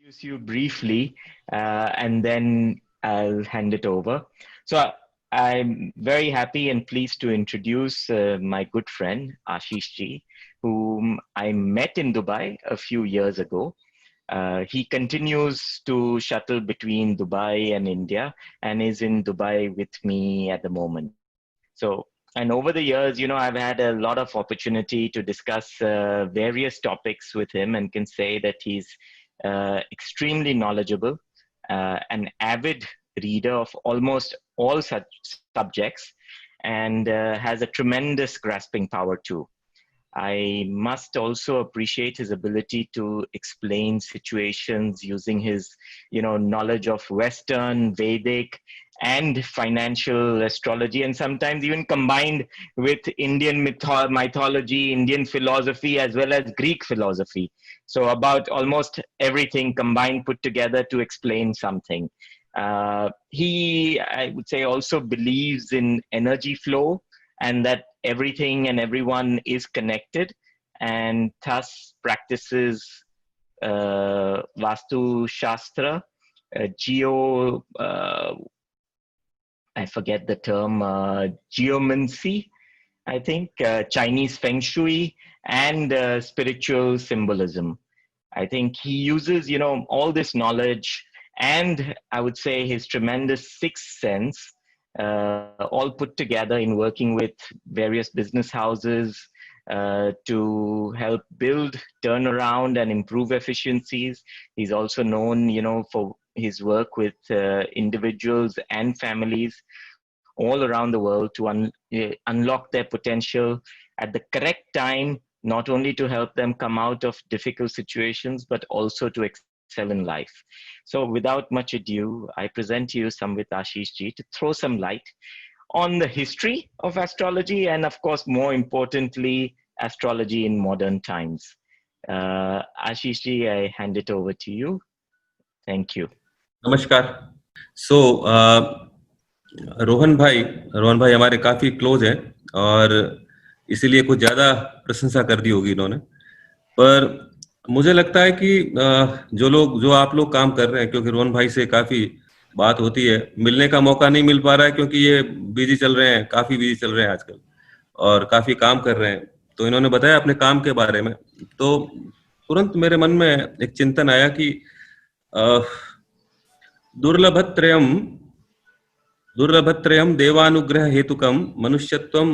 introduce you briefly, and then I'll hand it over. So I'm very happy and pleased to introduce my good friend Ashish Ji, whom I met in Dubai a few years ago. He continues to shuttle between Dubai and India and is in Dubai with me at the moment. So, and over the years, I've had a lot of opportunity to discuss various topics with him and can say that he's extremely knowledgeable, an avid reader of almost all such subjects, and has a tremendous grasping power too. I must also appreciate his ability to explain situations using his, knowledge of Western, Vedic, and financial astrology, and sometimes even combined with Indian mythology, Indian philosophy, as well as Greek philosophy. So about almost everything combined, put together to explain something. He, I would say, also believes in energy flow and that everything and everyone is connected, and thus practices Vastu Shastra, geo, I forget the term, geomancy, I think, Chinese Feng Shui, and spiritual symbolism. I think he uses, all this knowledge and I would say his tremendous sixth sense, all put together in working with various business houses to help build, turn around, and improve efficiencies. He's also known, for his work with individuals and families all around the world to unlock their potential at the correct time, not only to help them come out of difficult situations, but also to excel in life. So without much ado, I present to you Samvit Ashish Ji to throw some light on the history of astrology and, of course, more importantly, astrology in modern times. Ashish Ji, I hand it over to you. Thank you. नमस्कार. रोहन भाई हमारे काफी close हैं और इसीलिए कुछ ज्यादा प्रशंसा कर दी होगी इन्होंने, पर मुझे लगता है कि जो आप लोग काम कर रहे हैं, क्योंकि रोहन भाई से काफी बात होती है, मिलने का मौका नहीं मिल पा रहा है क्योंकि ये बिजी चल रहे हैं, काफी बिजी चल रहे हैं आजकल और काफी काम कर रहे हैं. तो इन्होंने बताया अपने काम के बारे में, तो तुरंत मेरे मन में एक चिंतन आया कि दुर्लभत्रयम देवानुग्रह हेतुकम मनुष्यत्वम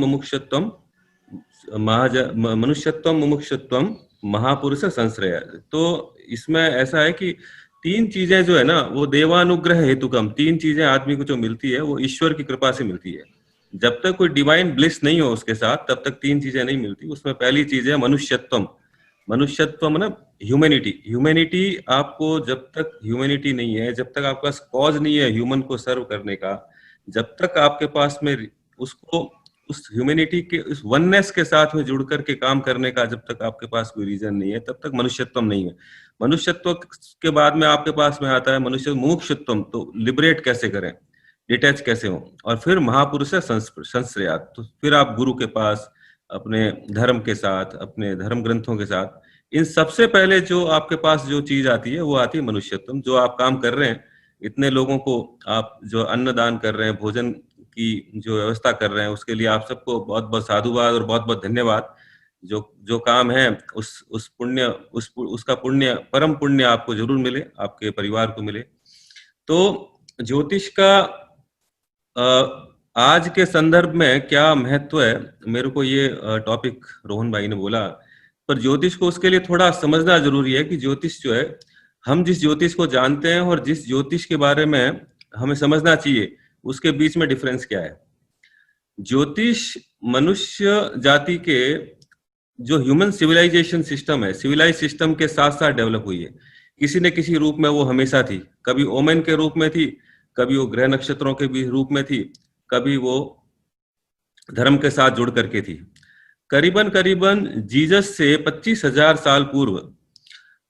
मुमुक्षुत्वम महापुरुष संश्रय. तो इसमें ऐसा है कि तीन चीजें जो है ना, वो देवानुग्रह हेतुकम, तीन चीजें आदमी को जो मिलती है वो ईश्वर की कृपा से मिलती है. जब तक कोई डिवाइन ब्लिस नहीं हो उसके साथ, तब तक तीन चीजें नहीं मिलती. उसमें पहली चीज है मनुष्यत्वम. मतलब ह्यूमैनिटी. आपको जब तक ह्यूमैनिटी नहीं है, जब तक आपके पास कॉज नहीं है ह्यूमन को सर्व करने का, जब तक आपके पास में उसको उस ह्यूमैनिटी के उस वननेस के साथ में जुड़ करके काम करने का जब तक आपके पास कोई रीजन नहीं है, तब तक मनुष्यत्वम नहीं है. मनुष्यत्व के बाद में आपके पास में आता है मनुष्य मुमुक्षुत्वम. तो लिबरेट कैसे करें, डिटैच कैसे हो, और फिर महापुरुष संश्रयात. तो फिर आप गुरु के पास, अपने धर्म के साथ, अपने धर्म ग्रंथों के साथ, इन सबसे पहले जो आपके पास जो चीज आती है वो आती है मनुष्यत्वम. जो आप काम कर रहे हैं, इतने लोगों को आप जो अन्नदान कर रहे हैं, भोजन की जो व्यवस्था कर रहे हैं, उसके लिए आप सबको बहुत बहुत साधुवाद और बहुत बहुत धन्यवाद. जो काम है उसका पुण्य, परम पुण्य आपको जरूर मिले, आपके परिवार को मिले. तो ज्योतिष का आज के संदर्भ में क्या महत्व है, मेरे को ये टॉपिक रोहन भाई ने बोला, पर ज्योतिष को उसके लिए थोड़ा समझना जरूरी है कि ज्योतिष जो है, हम जिस ज्योतिष को जानते हैं और जिस ज्योतिष के बारे में हमें समझना चाहिए, उसके बीच में डिफरेंस क्या है. ज्योतिष मनुष्य जाति के जो ह्यूमन सिविलाइजेशन सिस्टम है, सिविलाइज सिस्टम के साथ साथ डेवलप हुई है. किसी न किसी रूप में वो हमेशा थी. कभी ओमेन के रूप में थी, कभी वो ग्रह नक्षत्रों के भी रूप में थी, कभी वो धर्म के साथ जुड़ करके थी. करीबन जीसस से 25,000 साल पूर्व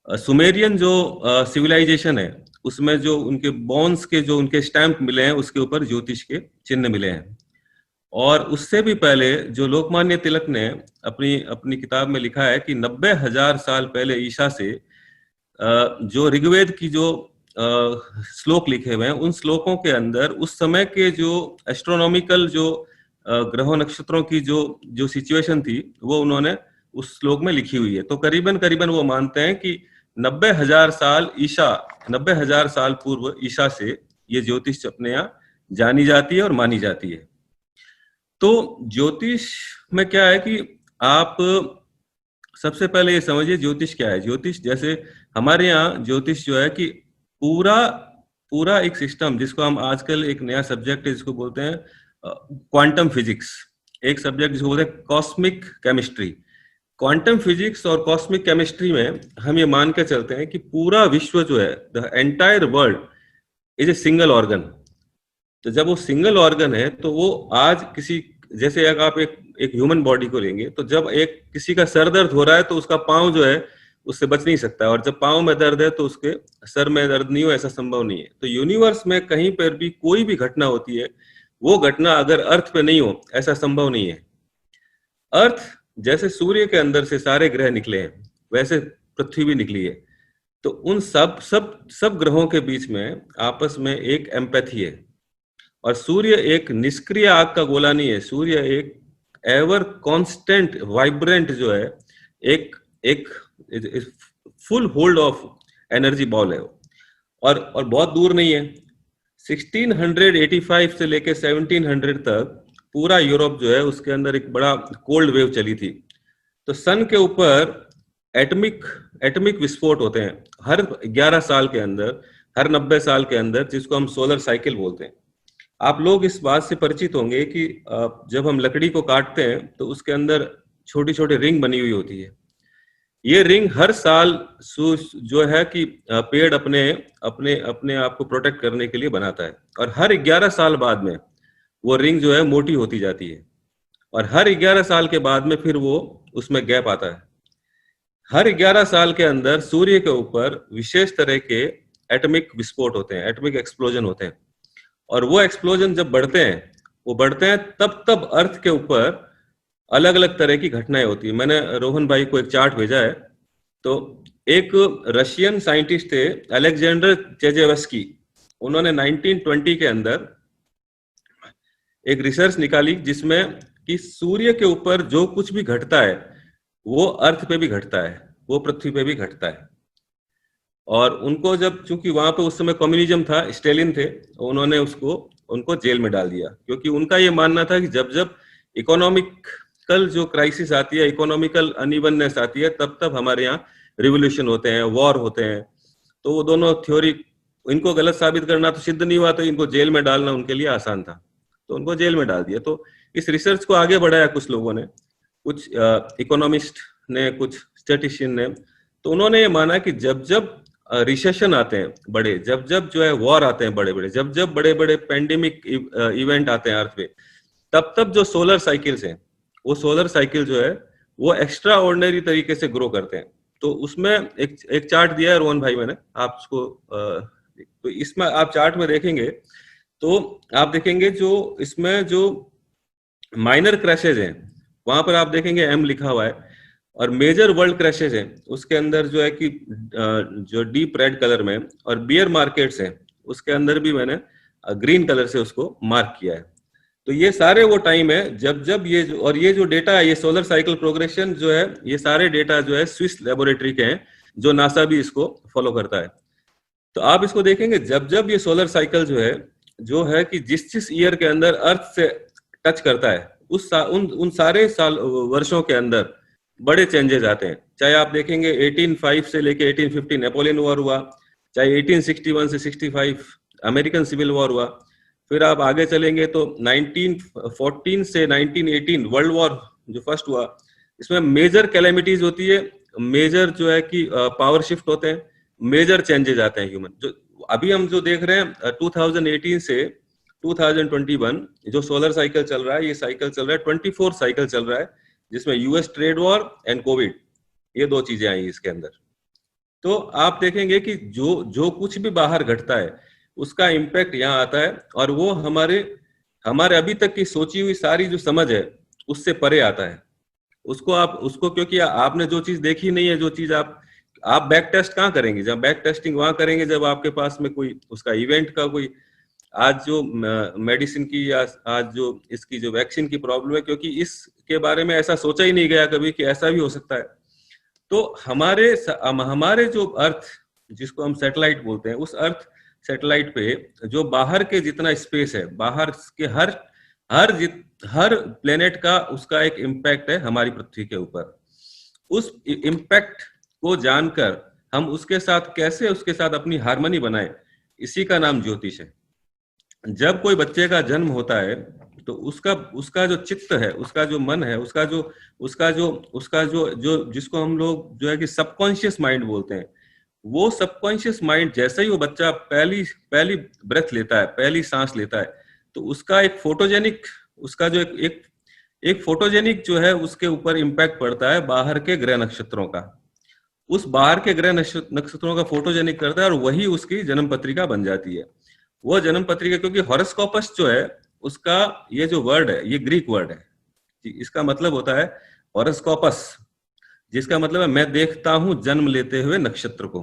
सुमेरियन जो सिविलाइजेशन है, उसमें जो उनके बोन्स के जो उनके स्टैंप मिले हैं, उसके ऊपर ज्योतिष के चिन्ह मिले हैं. और उससे भी पहले जो लोकमान्य तिलक ने अपनी किताब में लिखा है कि 90,000 साल पहले ईसा से जो ऋग्वेद की जो श्लोक लिखे हुए हैं, उन श्लोकों के अंदर उस समय के जो एस्ट्रोनॉमिकल जो ग्रहों नक्षत्रों की जो सिचुएशन थी वो उन्होंने उस श्लोक में लिखी हुई है। तो करीबन करीबन वो मानते हैं कि 90,000 साल पूर्व ईशा से ये ज्योतिष अपने यहाँ जानी जाती है और मानी जाती है। तो ज्योतिष में क्या है कि आप सबसे पहले ये समझिए ज्योतिष क्या है। ज्योतिष जैसे हमारे यहाँ ज्योतिष जो है कि पूरा एक सिस्टम, जिसको हम आजकल एक नया सब्जेक्ट है जिसको बोलते हैं क्वांटम फिजिक्स, एक सब्जेक्ट जिसको बोलते हैं कॉस्मिक केमिस्ट्री। क्वांटम फिजिक्स और कॉस्मिक केमिस्ट्री में हम ये मान के चलते हैं कि पूरा विश्व जो है, the entire world is a single organ. तो जब वो सिंगल ऑर्गन है तो वो आज किसी, जैसे अगर आप एक ह्यूमन बॉडी को लेंगे तो जब एक किसी का सर दर्द हो रहा है तो उसका पाँव जो है उससे बच नहीं सकता, और जब पाँव में दर्द है तो उसके सर में दर्द नहीं हो, ऐसा संभव नहीं है। तो यूनिवर्स में कहीं पर भी कोई भी घटना होती है, वो घटना अगर अर्थ पे नहीं हो ऐसा संभव नहीं है। अर्थ जैसे सूर्य के अंदर से सारे ग्रह निकले हैं वैसे पृथ्वी भी निकली है। तो उन सब ग्रहों के बीच में आपस में एक एम्पैथी है। और सूर्य एक निष्क्रिय आग का गोला नहीं है, सूर्य एक एवर कांस्टेंट वाइब्रेंट जो है एक full hold of energy ball है। और बहुत दूर नहीं है, 1685 से लेके 1700 तक पूरा यूरोप जो है उसके अंदर एक बड़ा कोल्ड वेव चली थी। तो सन के ऊपर एटमिक विस्फोट होते हैं हर 11 साल के अंदर, हर 90 साल के अंदर, जिसको हम सोलर साइकिल बोलते हैं। आप लोग इस बात से परिचित होंगे कि जब हम लकड़ी को काटते हैं तो उसके अंदर छोटी छोटी रिंग बनी हुई होती है। ये रिंग हर साल जो है कि पेड़ अपने आप को प्रोटेक्ट करने के लिए बनाता है, और हर 11 साल बाद में वो रिंग जो है मोटी होती जाती है, और हर 11 साल के बाद में फिर वो उसमें गैप आता है। हर 11 साल के अंदर सूर्य के ऊपर विशेष तरह के एटमिक विस्फोट होते हैं, एटमिक एक्सप्लोजन होते हैं, और वो एक्सप्लोजन जब बढ़ते हैं तब अर्थ के ऊपर अलग अलग तरह की घटनाएं होती है। मैंने रोहन भाई को एक चार्ट भेजा है। तो एक रशियन साइंटिस्ट थे अलेक्जेंडर चेजेवस्की, उन्होंने 1920 के अंदर एक रिसर्च निकाली जिसमें कि सूर्य के ऊपर जो कुछ भी घटता है वो अर्थ पे भी घटता है, वो पृथ्वी पे भी घटता है। और उनको जब, चूंकि वहां पे उस समय कम्युनिज्म था, स्टालिन थे, उन्होंने उनको जेल में डाल दिया, क्योंकि उनका ये मानना था कि जब इकोनॉमिकल जो क्राइसिस आती है, इकोनॉमिकल अनइवननेस आती है, तब हमारे यहाँ रिवोल्यूशन होते हैं, वॉर होते हैं। तो वो दोनों थ्योरी, इनको गलत साबित करना तो सिद्ध नहीं हुआ, तो इनको जेल में डालना उनके लिए आसान था, तो उनको जेल में डाल दिया। तो इस रिसर्च को आगे बढ़ाया कुछ लोगों ने, कुछ इकोनॉमिस्ट ने, कुछ स्टैटिस्टिशियन ने। तो उन्होंने ये माना कि जब रिसेशन आते हैं बड़े, जब जो है वॉर आते हैं बड़े, जब बड़े पेंडेमिक इवेंट आते हैं अर्थ पे, तब जो सोलर साइकिल्स हैं, वो सोलर साइकिल जो है वो एक्स्ट्रा ऑर्डिनरी तरीके से ग्रो करते हैं। तो उसमें एक चार्ट दिया है रोहन भाई मैंने आपको, तो इसमें आप चार्ट में देखेंगे तो आप देखेंगे जो इसमें जो माइनर क्रैशेज हैं वहां पर आप देखेंगे M लिखा हुआ है, और मेजर वर्ल्ड क्रैशेज हैं उसके अंदर जो है कि जो डीप रेड कलर में, और बियर मार्केट्स हैं उसके अंदर भी मैंने ग्रीन कलर से उसको मार्क किया है। तो ये सारे वो टाइम है जब ये जो डेटा है, ये सोलर साइकिल प्रोग्रेशन जो है, ये सारे डेटा जो है स्विस लेबोरेटरी के हैं, जो नासा भी इसको फॉलो करता है। तो आप इसको देखेंगे जब ये सोलर साइकिल जो है कि जिस ईयर के अंदर अर्थ से टच करता है, उन सारे वर्षों के अंदर बड़े चेंजेस आते हैं। चाहे आप देखेंगे 1805 से लेके 1850 नेपोलियन वॉर हुआ, चाहे 1861 से 65 अमेरिकन सिविल वॉर हुआ, फिर आप आगे चलेंगे तो 1914 से 1918 वर्ल्ड वॉर जो फर्स्ट हुआ, इसमें मेजर कैलेमिटीज होती है, मेजर जो है कि पावर शिफ्ट होते हैं, मेजर चेंजेस आते हैं ह्यूमन। जो अभी हम जो देख रहे हैं 2018 से 2021 जो सोलर साइकिल चल रहा है, ये साइकिल चल रहा है 24 साइकिल चल रहा है, जिसमें US trade war and Covid, ये दो चीजें आई इसके अंदर। तो आप देखेंगे कि जो कुछ भी बाहर घटता है उसका इम्पैक्ट यहाँ आता है, और वो हमारे अभी तक की सोची हुई सारी जो समझ है उससे परे आता है। उसको क्योंकि आपने जो चीज देखी नहीं है, जो चीज आप बैक टेस्ट कहाँ करेंगे? जब बैक टेस्टिंग वहां करेंगे जब आपके पास में कोई उसका इवेंट का कोई, आज जो मेडिसिन की या आज जो इसकी जो वैक्सीन की प्रॉब्लम है, क्योंकि इसके बारे में ऐसा सोचा ही नहीं गया कभी कि ऐसा भी हो सकता है। तो हमारे जो अर्थ, जिसको हम सैटेलाइट बोलते हैं, उस अर्थ सैटेलाइट पे जो बाहर के जितना स्पेस है, बाहर के हर प्लेनेट का उसका एक इम्पैक्ट है हमारी पृथ्वी के ऊपर। उस इम्पैक्ट को जानकर हम उसके साथ कैसे उसके साथ अपनी हार्मनी बनाए, इसी का नाम ज्योतिष है। जब कोई बच्चे का जन्म होता है तो उसका जो चित्त है, उसका जो मन है, उसका जो जिसको हम लोग जो है कि सबकॉन्शियस माइंड बोलते हैं, वो सबकॉन्शियस माइंड जैसे ही वो बच्चा पहली ब्रेथ लेता है, पहली सांस लेता है, तो उसका एक फोटोजेनिक, उसका जो एक फोटोजेनिक जो है उसके ऊपर इम्पैक्ट पड़ता है बाहर के ग्रह नक्षत्रों का। उस बाहर के ग्रह नक्षत्रों का फोटोजेनिक करता है और वही उसकी जन्म पत्रिका बन जाती है। वो जन्म पत्रिका, क्योंकि हॉरोस्कोपस जो है उसका ये जो वर्ड है ये ग्रीक वर्ड है, इसका मतलब होता है हॉरोस्कोपस, जिसका मतलब है मैं देखता हूं जन्म लेते हुए नक्षत्र को।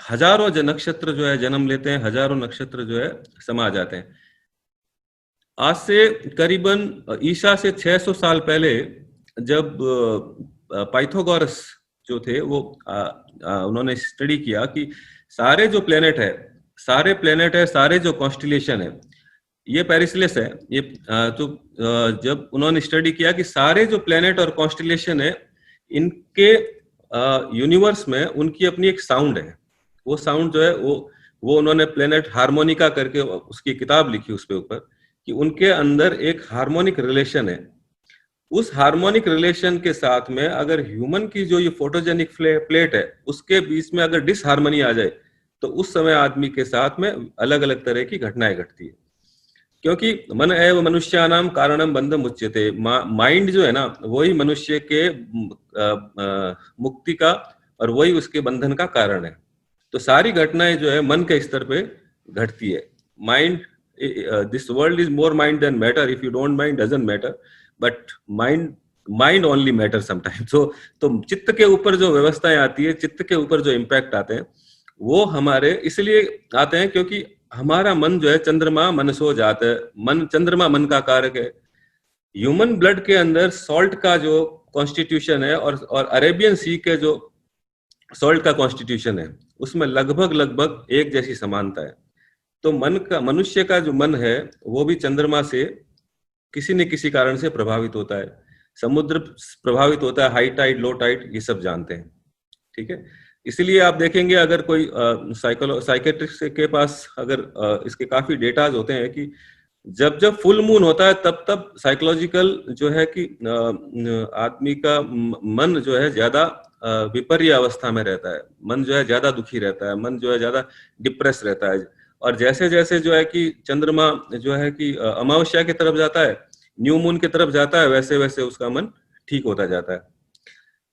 हजारों नक्षत्र जो है जन्म लेते हैं, हजारों नक्षत्र जो है समा जाते हैं। आज से करीबन ईसा से 600 साल पहले जब पाइथागोरस जो थे वो उन्होंने स्टडी किया कि सारे जो प्लेनेट है, सारे जो कॉन्स्टिलेशन है, ये पेरिसिलस है, ये तो जब उन्होंने स्टडी किया कि सारे जो प्लेनेट और कॉन्स्टिलेशन है, इनके यूनिवर्स में उनकी अपनी एक साउंड है। वो साउंड जो है वो उन्होंने प्लेनेट हार्मोनिका करके उसकी किताब लिखी उसके ऊपर, कि उनके अंदर एक हार्मोनिक रिलेशन है। उस हार्मोनिक रिलेशन के साथ में अगर ह्यूमन की जो ये फोटोजेनिक प्लेट है उसके बीच में अगर डिसहार्मनी आ जाए तो उस समय आदमी के साथ में अलग अलग तरह की घटनाएं घटती है। क्योंकि मन एव मनुष्यानाम कारणम बंधम उच्यते, माइंड जो है ना वही मनुष्य के मुक्ति का और वही उसके बंधन का कारण है। तो सारी घटनाएं जो है मन के स्तर पे घटती है। Mind, this world is more mind than matter, if you don't mind doesn't matter, but mind only matter sometime. तो चित्त के ऊपर जो व्यवस्थाएं आती है, चित्त के ऊपर जो इम्पैक्ट आते हैं, वो हमारे इसलिए आते हैं क्योंकि हमारा मन जो है चंद्रमा मनसो जात है, मन चंद्रमा मन का कारक है। ह्यूमन ब्लड के अंदर सॉल्ट का जो कॉन्स्टिट्यूशन है और अरेबियन सी के जो सॉल्ट का कॉन्स्टिट्यूशन है, उसमें लगभग एक जैसी समानता है। तो मनुष्य का जो मन है वो भी चंद्रमा से किसी न किसी कारण से प्रभावित होता है। समुद्र प्रभावित होता है, हाई टाइड लो टाइड ये सब जानते हैं, ठीक है। इसलिए आप देखेंगे अगर कोई साइकेट्रिस्ट के पास अगर इसके काफी डेटाज होते हैं कि जब फुल मून होता है तब साइकोलॉजिकल जो है कि आदमी का मन जो है ज्यादा विपर्य अवस्था में रहता है, मन जो है ज्यादा दुखी रहता है, मन जो है ज्यादा डिप्रेस रहता है। और जैसे जैसे जो है कि चंद्रमा जो है कि अमावस्या की तरफ जाता है, न्यू मून की तरफ जाता है, वैसे वैसे उसका मन ठीक होता जाता है।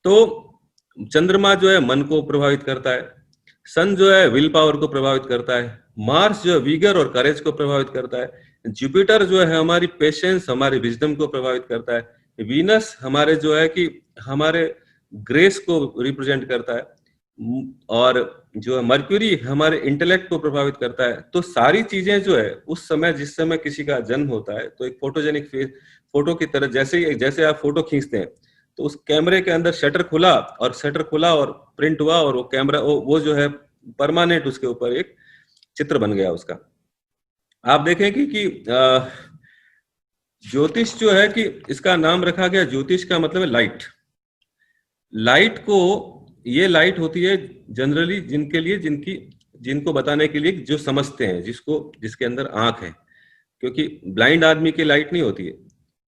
तो चंद्रमा जो है मन को प्रभावित करता है, सन जो है विल पावर को प्रभावित करता है, मार्स जो है विगर और करेज को प्रभावित करता है, जुपिटर जो है हमारी पेशेंस, हमारी विजडम को प्रभावित करता है, वीनस हमारे जो है कि हमारे ग्रेस को रिप्रेजेंट करता है, और जो है मर्क्यूरी हमारे इंटेलेक्ट को प्रभावित करता है। तो सारी चीजें जो है उस समय, जिस समय किसी का जन्म होता है, तो एक फोटोजेनिक फोटो की तरह, जैसे आप फोटो खींचते हैं तो उस कैमरे के अंदर शटर खुला और प्रिंट हुआ, और वो कैमरा वो जो है परमानेंट उसके ऊपर एक चित्र बन गया उसका। आप देखेंगे कि ज्योतिष जो है कि इसका नाम रखा गया, ज्योतिष का मतलब है लाइट। लाइट को, ये लाइट होती है जनरली जिनको बताने के लिए जो समझते हैं, जिसके अंदर आंख है, क्योंकि ब्लाइंड आदमी की लाइट नहीं होती है।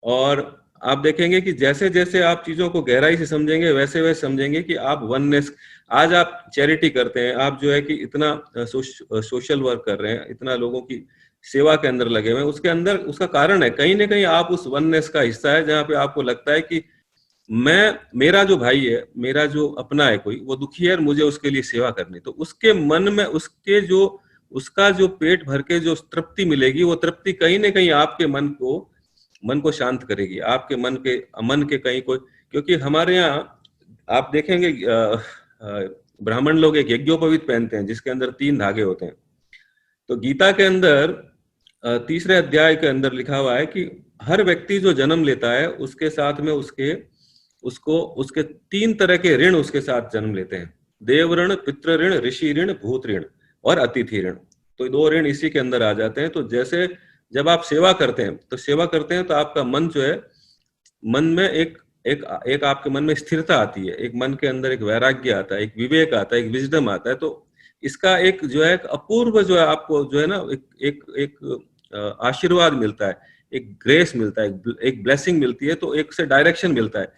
और आप देखेंगे कि जैसे जैसे आप चीजों को गहराई से समझेंगे वैसे वैसे समझेंगे कि आप वननेस, आज आप चैरिटी करते हैं, आप जो है कि इतना सोशल वर्क कर रहे हैं, इतना लोगों की सेवा के अंदर लगे हुए हैं, उसके अंदर उसका कारण है कहीं ना कहीं आप उस वननेस का हिस्सा है, जहाँ पे आपको लगता है कि मेरा जो भाई है, मेरा जो अपना है कोई, वो दुखी है और मुझे उसके लिए सेवा करनी। तो उसके मन में उसका जो पेट भर के जो तृप्ति मिलेगी, वो तृप्ति कहीं ना कहीं आपके मन को शांत करेगी, आपके मन के कहीं कोई, क्योंकि हमारे यहाँ आप देखेंगे ब्राह्मण लोग एक यज्ञोपवीत पहनते हैं जिसके अंदर 3 धागे होते हैं। तो गीता के अंदर तीसरे अध्याय के अंदर लिखा हुआ है कि हर व्यक्ति जो जन्म लेता है उसके साथ में उसके 3 तरह के ऋण उसके साथ जन्म लेते हैं। देव ऋण, पितृ ऋण, ऋषि ऋण, भूत ऋण और अतिथि ऋण। तो 2 ऋण इसी के अंदर आ जाते हैं। तो जैसे जब आप सेवा करते हैं तो आपका मन जो है, मन में एक आपके मन में स्थिरता आती है, एक मन के अंदर एक वैराग्य आता है, एक विवेक आता है, एक विजडम आता है। तो इसका एक जो है अपूर्व जो है आपको जो है ना एक आशीर्वाद मिलता है, एक ग्रेस मिलता है, एक ब्लेसिंग मिलती है, तो एक से डायरेक्शन मिलता है।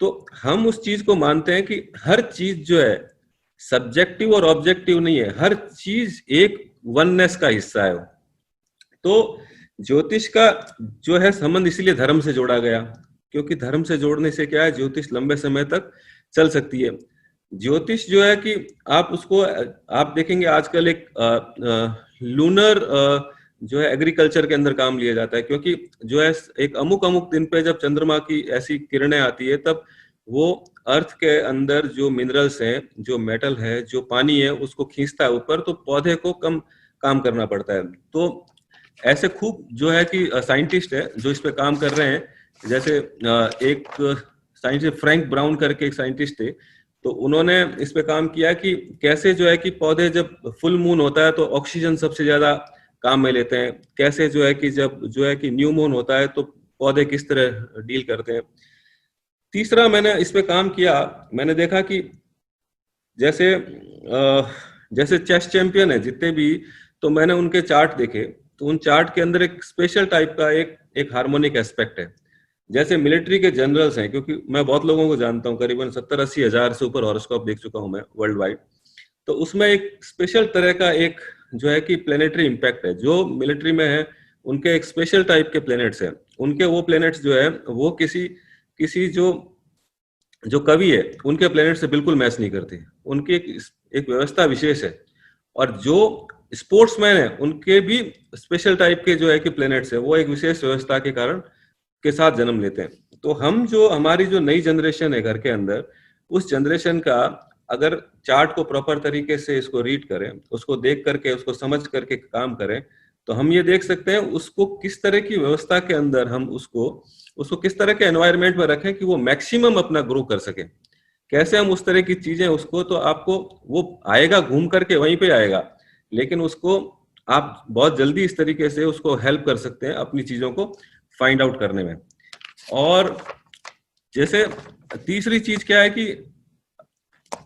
तो हम उस चीज को मानते हैं कि हर चीज जो है सब्जेक्टिव और ऑब्जेक्टिव नहीं है, हर चीज एक वननेस का हिस्सा है। तो ज्योतिष का जो है संबंध इसलिए धर्म से जोड़ा गया, क्योंकि धर्म से जोड़ने से क्या है, ज्योतिष लंबे समय तक चल सकती है। ज्योतिष जो है कि आप देखेंगे आजकल एक लूनर जो है एग्रीकल्चर के अंदर काम लिया जाता है, क्योंकि जो है एक अमुक दिन पे जब चंद्रमा की ऐसी किरणें आती है तब वो अर्थ के अंदर जो मिनरल्स हैं, जो मेटल है, जो पानी है, उसको खींचता है ऊपर, तो पौधे को कम काम करना पड़ता है। तो ऐसे खूब जो है कि साइंटिस्ट है जो इस पे काम कर रहे हैं। जैसे एक साइंटिस्ट फ्रैंक ब्राउन करके एक साइंटिस्ट थे, तो उन्होंने इस पे काम किया कि कैसे जो है कि पौधे जब फुल मून होता है तो ऑक्सीजन सबसे ज्यादा काम में लेते हैं, कैसे जो है कि जब जो है कि न्यू मून होता है तो पौधे किस तरह डील करते हैं। तीसरा मैंने इस पे काम किया, मैंने देखा कि जैसे चेस चैंपियन है जितने भी, तो मैंने उनके चार्ट देखे, तो उन चार्ट के अंदर एक स्पेशल टाइप का एक हार्मोनिक एस्पेक्ट है। जैसे मिलिट्री के जनरल्स हैं, क्योंकि मैं बहुत लोगों को जानता हूँ, करीबन 70-80 हजार से ऊपर हॉरोस्कोप देख चुका हूँ मैं वर्ल्ड वाइड। तो उसमें एक स्पेशल तरह का एक जो है कि प्लेनेटरी इम्पैक्ट है। जो मिलिट्री में है उनके एक स्पेशल टाइप के प्लेनेट्स हैं, उनके वो प्लेनेट्स जो है वो किसी जो कवि है उनके प्लेनेट से बिल्कुल मैच नहीं करती, उनकी एक व्यवस्था विशेष है। और जो स्पोर्ट्समैन है उनके भी स्पेशल टाइप के जो है कि प्लेनेट्स है, वो एक विशेष व्यवस्था के कारण के साथ जन्म लेते हैं। तो हमारी जो नई जनरेशन है घर के अंदर, उस जनरेशन का अगर चार्ट को प्रॉपर तरीके से इसको रीड करें, उसको देख करके, उसको समझ करके काम करें, तो हम ये देख सकते हैं उसको किस तरह की व्यवस्था के अंदर हम उसको किस तरह के एनवायरनमेंट में रखें कि वो मैक्सिमम अपना ग्रो कर सके। कैसे हम उस तरह की चीजें उसको, तो आपको वो आएगा घूम करके वहीं पे आएगा, लेकिन उसको आप बहुत जल्दी इस तरीके से उसको हेल्प कर सकते हैं अपनी चीजों को फाइंड आउट करने में। और जैसे तीसरी चीज क्या है कि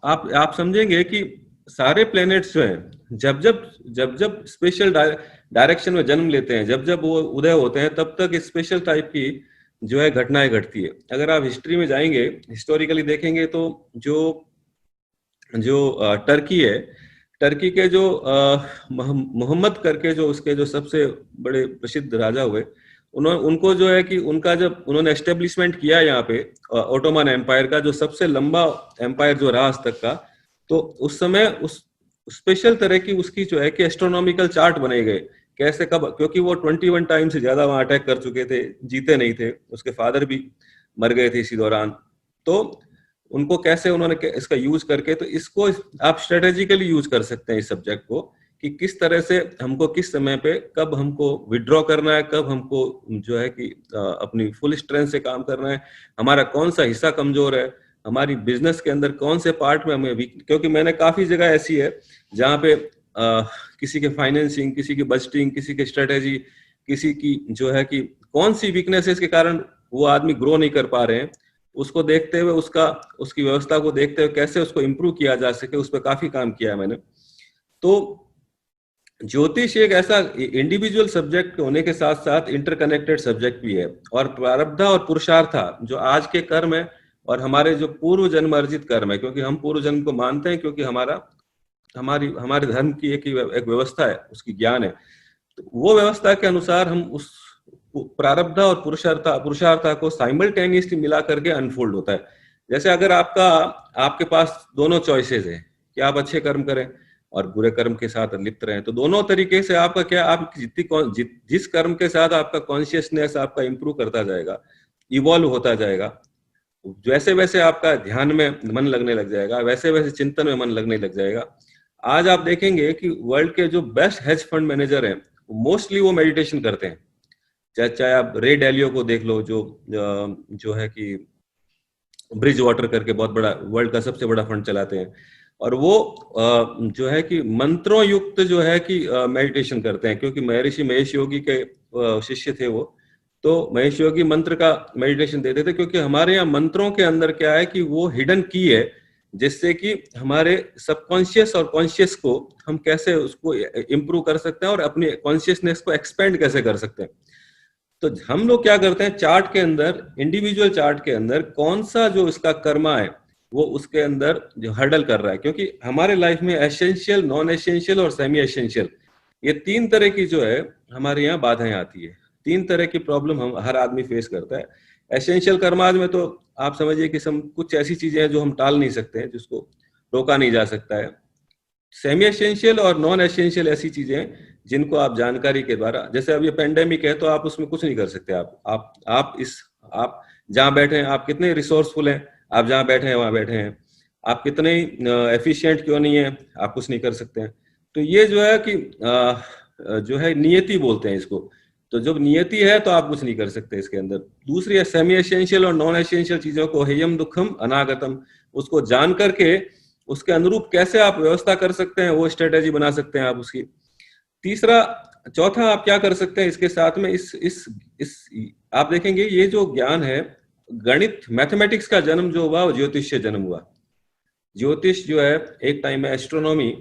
आप समझेंगे कि सारे प्लैनेट्स जो हैं जब स्पेशल डायरेक्शन में जन्म लेते हैं, जब वो उदय होते हैं, तब तक स्पेशल टाइप की जो है घटनाएं घटती है। अगर आप हिस्ट्री में जाएंगे, हिस्टोरिकली देखेंगे, तो जो टर्की है, टर्की के जो मोहम्मद करके जो उसके जो सबसे बड़े प्रसिद्ध राजा हुए, उनको जो है कि उनका जब उन्होंने एस्टेब्लिशमेंट किया यहाँ पे ओटोमन एम्पायर का, जो सबसे लंबा एम्पायर जो रहा आज तक का, तो उस समय उस स्पेशल तरह की उसकी जो है कि एस्ट्रोनॉमिकल चार्ट बनाए गए, कैसे कब, क्योंकि वो 21 टाइम से ज्यादा वहां अटैक कर चुके थे, जीते नहीं थे, उसके फादर भी मर गए थे इसी दौरान। तो उनको कैसे उन्होंने इसका यूज करके, तो इसको आप स्ट्रेटेजिकली यूज कर सकते हैं इस सब्जेक्ट को, कि किस तरह से हमको किस समय पे कब हमको विड्रॉ करना है, कब हमको जो है कि अपनी फुल स्ट्रेंथ से काम करना है, हमारा कौन सा हिस्सा कमजोर है, हमारी बिजनेस के अंदर कौन से पार्ट में हमें वीक, क्योंकि मैंने काफी जगह ऐसी है जहाँ पे किसी के फाइनेंसिंग, किसी की बजटिंग, किसी की स्ट्रेटेजी, किसी की जो है कि कौन सी वीकनेसेस के कारण वो आदमी ग्रो नहीं कर पा रहे हैं, उसको देखते हुए उसकी व्यवस्था को देखते हुए कैसे उसको इम्प्रूव किया जा सके, उस पर काफी काम किया है मैंने। तो ज्योतिष एक ऐसा इंडिविजुअल सब्जेक्ट होने के साथ साथ इंटरकनेक्टेड सब्जेक्ट भी है। और प्रारब्ध और पुरुषार्थ जो आज के कर्म है और हमारे जो पूर्व जन्म अर्जित कर्म है, क्योंकि हम पूर्व जन्म को मानते हैं, क्योंकि हमारे धर्म की एक व्यवस्था है, उसकी ज्ञान है, तो वो व्यवस्था के अनुसार हम उस प्रारब्ध और पुरुषार्थ को साइमल्टेनियसली मिला करके अनफोल्ड होता है। जैसे अगर आपके पास दोनों चॉइसेस है कि आप अच्छे कर्म करें और बुरे कर्म के साथ लिप्त रहें, तो दोनों तरीके से आपका क्या, आप जिस कर्म के साथ आपका कॉन्शियसनेस आपका इंप्रूव करता जाएगा, इवॉल्व होता जाएगा, वैसे वैसे आपका ध्यान में मन लगने लग जाएगा, वैसे वैसे चिंतन में मन लगने लग जाएगा। आज आप देखेंगे कि वर्ल्ड के जो बेस्ट हेज फंड मैनेजर हैं, मोस्टली वो मेडिटेशन करते हैं। चाहे चाहे आप रे डैलियो को देख लो, जो है कि ब्रिज वाटर करके बहुत बड़ा वर्ल्ड का सबसे बड़ा फंड चलाते हैं, और वो जो है कि मंत्रों युक्त जो है कि मेडिटेशन करते हैं, क्योंकि महर्षि महेश योगी के शिष्य थे वो। तो महेश योगी मंत्र का मेडिटेशन देते थे, क्योंकि हमारे यहाँ मंत्रों के अंदर क्या है कि वो हिडन की है, जिससे कि हमारे सबकॉन्शियस और कॉन्शियस को हम कैसे उसको इम्प्रूव कर सकते हैं और अपनी कॉन्शियसनेस को एक्सपेंड कैसे कर सकते हैं। तो हम लोग क्या करते हैं, चार्ट के अंदर, इंडिविजुअल चार्ट के अंदर कौन सा जो इसका कर्मा है वो उसके अंदर जो हर्डल कर रहा है, क्योंकि हमारे लाइफ में एसेंशियल, नॉन एसेंशियल और सेमी एसेंशियल, ये तीन तरह की जो है हमारे यहाँ बाधाएं आती है। तीन तरह की प्रॉब्लम हम हर आदमी फेस करता है। एसेंशियल कर्माज में तो आप समझिए कि कुछ ऐसी चीजें हैं जो हम टाल नहीं सकते हैं, जिसको रोका नहीं जा सकता है। सेमी एसेंशियल और नॉन एसेंशियल ऐसी चीजें हैं जिनको आप जानकारी के द्वारा, जैसे अब ये पेंडेमिक है तो आप उसमें कुछ नहीं कर सकते। आप जहां बैठे हैं, आप कितने रिसोर्सफुल हैं, आप जहां बैठे हैं वहां बैठे हैं, आप कितने एफिशिएंट क्यों नहीं है, आप कुछ नहीं कर सकते हैं। तो ये जो है कि जो है नियति बोलते हैं इसको। तो जब नियति है तो आप कुछ नहीं कर सकते इसके अंदर। दूसरी है सेमी एसेंशियल और नॉन एसेंशियल चीजों को, हेयम दुखम अनागतम, उसको जान करके उसके अनुरूप कैसे आप व्यवस्था कर सकते हैं, वो स्ट्रेटेजी बना सकते हैं आप उसकी। तीसरा, चौथा आप क्या कर सकते हैं इसके साथ में, इस आप देखेंगे ये जो ज्ञान है, गणित, मैथमेटिक्स का जन्म जो हुआ वो ज्योतिष से जन्म हुआ। ज्योतिष जो है एक टाइम में एस्ट्रोनॉमी,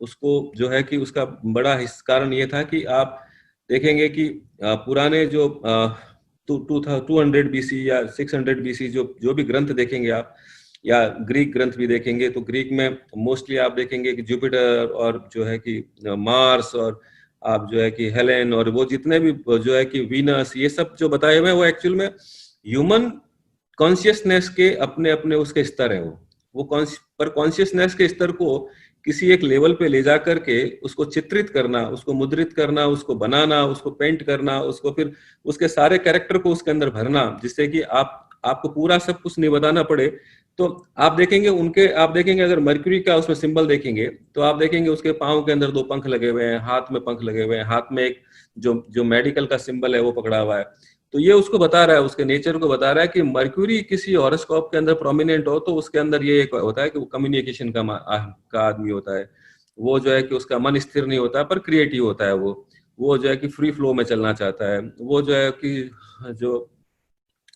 उसको जो है कि उसका बड़ा कारण ये था कि आप देखेंगे कि पुराने जो 200 BC या 600 BC जो भी ग्रंथ देखेंगे आप, या ग्रीक ग्रंथ भी देखेंगे, तो ग्रीक में मोस्टली आप देखेंगे कि जुपिटर और जो है कि मार्स, और आप जो है कि हेलेन, और वो जितने भी जो है कि वीनस, ये सब जो बताए हुए हैं वो एक्चुअल में ह्यूमन कॉन्शियसनेस के अपने अपने उसके स्तर है। वो पर कॉन्शियसनेस के स्तर को किसी एक लेवल पे ले जा करके उसको चित्रित करना, उसको मुद्रित करना, उसको बनाना, उसको पेंट करना, उसको फिर उसके सारे कैरेक्टर को उसके अंदर भरना, जिससे कि आपको पूरा सब कुछ नहीं बताना पड़े। तो आप देखेंगे अगर मर्क्यूरी का उसमें सिंबल देखेंगे तो आप देखेंगे उसके पांव के अंदर 2 पंख लगे हुए हैं, हाथ में पंख लगे हुए हैं, हाथ में एक जो मेडिकल का सिंबल है वो पकड़ा हुआ है। तो ये उसको बता रहा है, उसके नेचर को बता रहा है कि मर्क्यूरी किसी हॉरोस्कोप के अंदर प्रोमिनेंट हो तो उसके अंदर ये एक होता है कि वो कम्युनिकेशन का आदमी होता है। वो जो है कि उसका मन स्थिर नहीं होता पर क्रिएटिव होता है। वो जो है कि फ्री फ्लो में चलना चाहता है। वो जो है कि जो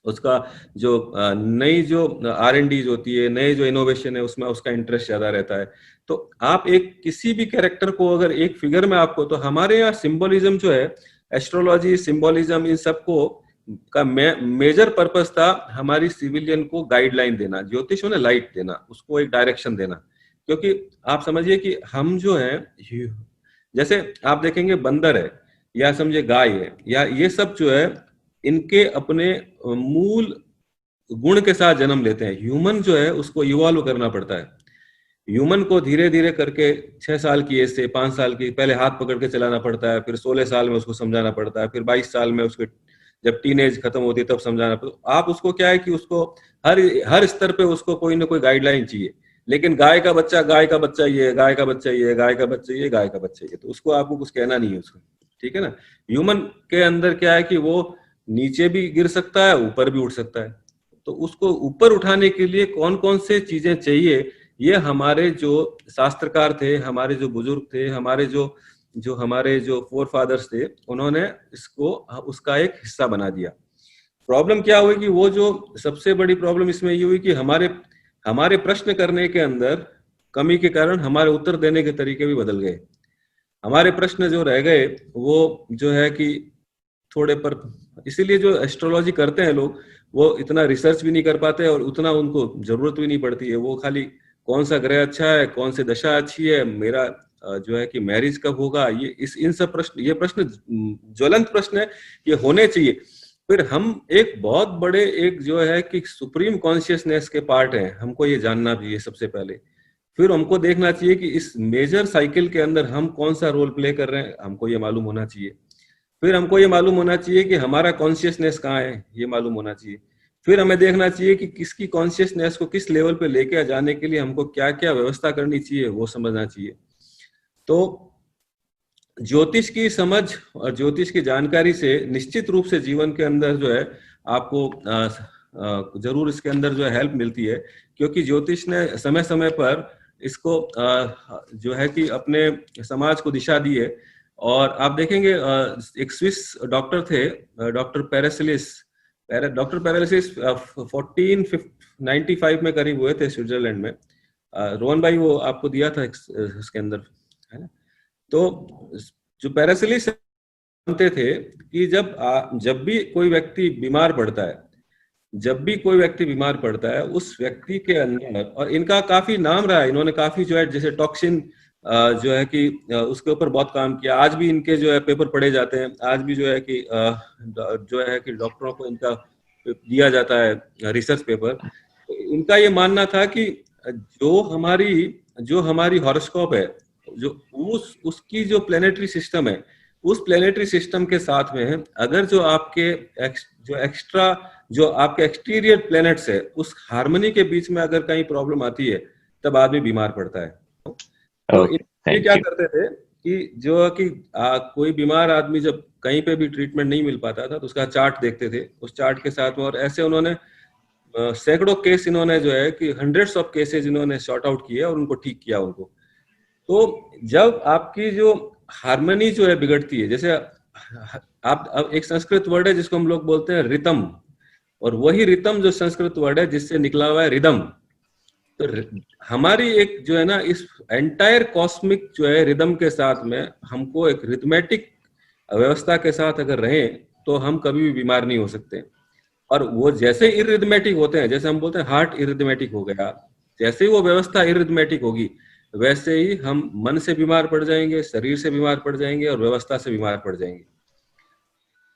उसका जो नई जो R&D होती है, नए जो इनोवेशन है, उसमें उसका इंटरेस्ट ज्यादा रहता है। तो आप एक किसी भी कैरेक्टर को अगर एक फिगर में आपको, तो हमारे यहाँ सिंबोलिज्म जो है, एस्ट्रोलॉजी, सिंबोलिज्म, इन सबको का मेजर पर्पस था हमारी सिविलियन को गाइडलाइन देना, ज्योतिष ने लाइट देना, उसको एक डायरेक्शन देना। क्योंकि आप समझिए कि हम जो है, जैसे आप देखेंगे बंदर है या समझे गाय है, या ये सब जो है इनके अपने मूल गुण के साथ जन्म लेते हैं। ह्यूमन जो है उसको इवॉल्व करना पड़ता है। ह्यूमन को धीरे धीरे करके 6 साल की एज से 5 साल की पहले हाथ पकड़ के चलाना पड़ता है, फिर 16 साल में उसको समझाना पड़ता है, फिर 22 साल में उसके जब टीनेज खत्म होती है तब समझाना पड़ता है। आप उसको क्या है कि उसको हर स्तर पे उसको कोई ना कोई गाइडलाइन चाहिए। लेकिन गाय का बच्चा ये, गाय का बच्चा ये, गाय का बच्चा ये, गाय का बच्चा ये, तो उसको आपको कुछ कहना नहीं है उसको, ठीक है ना। ह्यूमन के अंदर क्या है कि वो नीचे भी गिर सकता है, ऊपर भी उठ सकता है। तो उसको ऊपर उठाने के लिए कौन कौन से चीजें चाहिए, ये हमारे जो शास्त्रकार थे, हमारे जो बुजुर्ग थे, हमारे जो फोर फादर्स थे, उन्होंने इसको उसका एक हिस्सा बना दिया। प्रॉब्लम क्या हुई कि वो जो सबसे बड़ी प्रॉब्लम इसमें ये हुई कि हमारे प्रश्न करने के अंदर कमी के कारण हमारे उत्तर देने के तरीके भी बदल गए। हमारे प्रश्न जो रह गए वो जो है कि थोड़े पर, इसीलिए जो एस्ट्रोलॉजी करते हैं लोग, वो इतना रिसर्च भी नहीं कर पाते और उतना उनको जरूरत भी नहीं पड़ती है। वो खाली कौन सा ग्रह अच्छा है, कौन सी दशा अच्छी है, मेरा जो है कि मैरिज कब होगा, इन सब प्रश्न, ये प्रश्न ज्वलंत प्रश्न है, ये होने चाहिए। फिर हम एक बहुत बड़े एक जो है कि सुप्रीम कॉन्शियसनेस के पार्ट हैं, हमको ये जानना चाहिए सबसे पहले। फिर हमको देखना चाहिए कि इस मेजर साइकिल के अंदर हम कौन सा रोल प्ले कर रहे हैं, हमको ये मालूम होना चाहिए। फिर हमको ये मालूम होना चाहिए कि हमारा कॉन्शियसनेस कहाँ है, ये मालूम होना चाहिए। फिर हमें देखना चाहिए कि किसकी कॉन्शियसनेस को किस लेवल पे लेके जाने के लिए हमको क्या क्या व्यवस्था करनी चाहिए, वो समझना चाहिए। तो ज्योतिष की समझ और ज्योतिष की जानकारी से निश्चित रूप से जीवन के अंदर जो है आपको जरूर इसके अंदर जो है हेल्प मिलती है, क्योंकि ज्योतिष ने समय समय पर इसको जो है कि अपने समाज को दिशा दी है। और आप देखेंगे एक स्विस डॉक्टर थे, डॉक्टर पैरासिलिस। डॉक्टर पैरालिसिस 1495 में करीब हुए थे स्विट्जरलैंड में। रोहन भाई वो आपको दिया था इसके अंदर, है ना। तो जो पैरासिलिस मानते थे कि जब भी कोई व्यक्ति बीमार पड़ता है, जब भी कोई व्यक्ति बीमार पड़ता है उस व्यक्ति के अंदर, और इनका काफी नाम रहा है, इन्होंने काफी जो है जैसे टॉक्सिन जो है कि उसके ऊपर बहुत काम किया। आज भी इनके जो है पेपर पढ़े जाते हैं, आज भी जो है कि डॉक्टरों को इनका दिया जाता है रिसर्च पेपर। इनका ये मानना था कि जो हमारी हॉरोस्कोप है, जो उसकी जो प्लेनेटरी सिस्टम है, उस प्लेनेटरी सिस्टम के साथ में अगर जो आपके जो आपके एक्सटीरियर प्लैनेट्स है उस हार्मनी के बीच में अगर कहीं प्रॉब्लम आती है तब आदमी बीमार पड़ता है। तो ये क्या करते थे कि कोई बीमार आदमी जब कहीं पे भी ट्रीटमेंट नहीं मिल पाता था तो उसका चार्ट देखते थे, उस चार्ट के साथ में, और ऐसे उन्होंने सैकड़ों केस इन्होंने जो है कि हंड्रेड्स ऑफ केसेस इन्होंने शॉर्ट आउट किए और उनको ठीक किया उनको। तो जब आपकी जो हार्मनी जो है बिगड़ती है, जैसे आप अब एक संस्कृत वर्ड है जिसको हम लोग बोलते हैं रितम, और वही रितम जो संस्कृत वर्ड है जिससे निकला हुआ है रिदम। तो हमारी एक जो है ना इस एंटायर कॉस्मिक जो है रिदम के साथ में हमको एक रिथमेटिक व्यवस्था के साथ अगर रहें तो हम कभी भी बीमार नहीं हो सकते। और वो जैसे इरिथमेटिक होते हैं, जैसे हम बोलते हैं हार्ट इरिथमेटिक हो गया, जैसे ही वो व्यवस्था इरिथमेटिक होगी वैसे ही हम मन से बीमार पड़ जाएंगे, शरीर से बीमार पड़ जाएंगे और व्यवस्था से बीमार पड़ जाएंगे।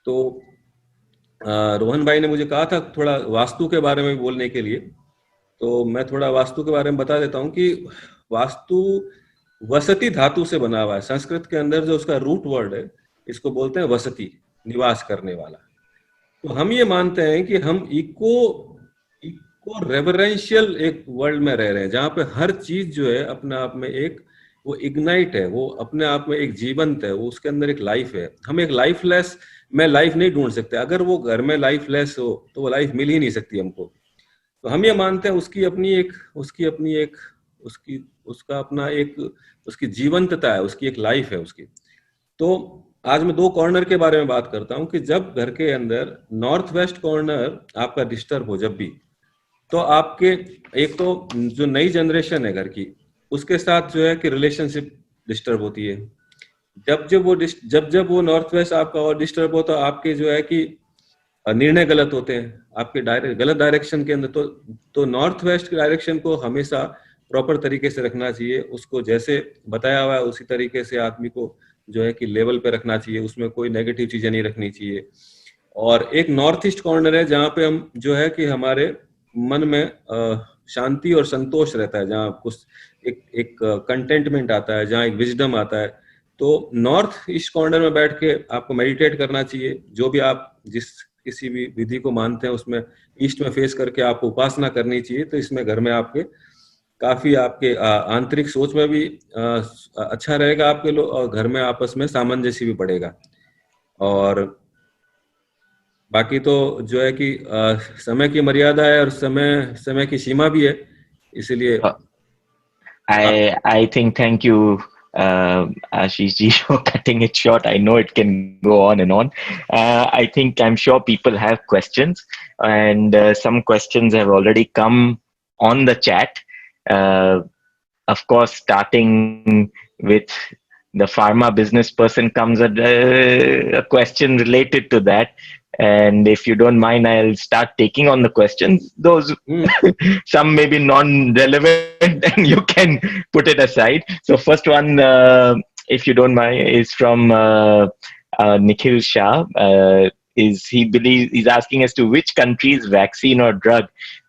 तो रोहन भाई ने मुझे कहा था थोड़ा वास्तु के बारे में बोलने के लिए, तो मैं थोड़ा वास्तु के बारे में बता देता हूँ कि वास्तु वसति धातु से बना हुआ है। संस्कृत के अंदर जो उसका रूट वर्ड है इसको बोलते हैं वसति, निवास करने वाला। तो हम ये मानते हैं कि हम इको रेवरेंशियल एक वर्ल्ड में रह रहे हैं जहाँ पे हर चीज जो है अपने आप में एक वो इग्नाइट है, वो अपने आप में एक जीवंत है, वो उसके अंदर एक लाइफ है। हम एक लाइफलेस में लाइफ नहीं ढूंढ सकते। अगर वो घर में लाइफलेस हो तो वो लाइफ मिल ही नहीं सकती हमको। तो हम ये मानते हैं उसकी उसकी जीवंतता है, उसकी एक लाइफ है उसकी। तो आज मैं 2 कॉर्नर के बारे में बात करता हूँ कि जब घर के अंदर नॉर्थ वेस्ट कॉर्नर आपका डिस्टर्ब हो जब भी, तो आपके एक तो जो नई जनरेशन है घर की उसके साथ जो है कि रिलेशनशिप डिस्टर्ब होती है। जब वो नॉर्थ वेस्ट आपका और डिस्टर्ब हो तो आपके जो है कि निर्णय गलत होते हैं, आपके गलत डायरेक्शन के अंदर। तो नॉर्थ वेस्ट के डायरेक्शन को हमेशा प्रॉपर तरीके से रखना चाहिए, उसको जैसे बताया हुआ है उसी तरीके से आदमी को जो है कि लेवल पे रखना चाहिए, उसमें कोई नेगेटिव चीजें नहीं रखनी चाहिए। और एक नॉर्थ ईस्ट कॉर्नर है जहाँ पे हम जो है कि हमारे मन में शांति और संतोष रहता है, जहाँ कुछ एक कंटेंटमेंट आता है, जहाँ एक विजडम आता है। तो नॉर्थ ईस्ट कॉर्नर में बैठ के आपको मेडिटेट करना चाहिए। जो भी आप किसी भी विधि को मानते हैं उसमें ईस्ट में फेस करके आपको उपासना करनी चाहिए। तो इसमें घर में आपके काफी आपके आंतरिक सोच में भी अच्छा रहेगा आपके लोग, और घर में आपस में सामंजस्य भी बढ़ेगा। और बाकी तो जो है कि समय की मर्यादा है और समय की सीमा भी है, इसलिए I think thank you, Ashish ji, for cutting it short. I know it can go on and on. I'm sure people have questions, and some questions have already come on the chat. Of course, starting with the pharma business person comes a question related to that. And if you don't mind, I'll start taking on the questions. Those some may be non-relevant, and you can put it aside. So first one, if you don't mind, is from Nikhil Shah. He's asking as to which country's vaccine or drug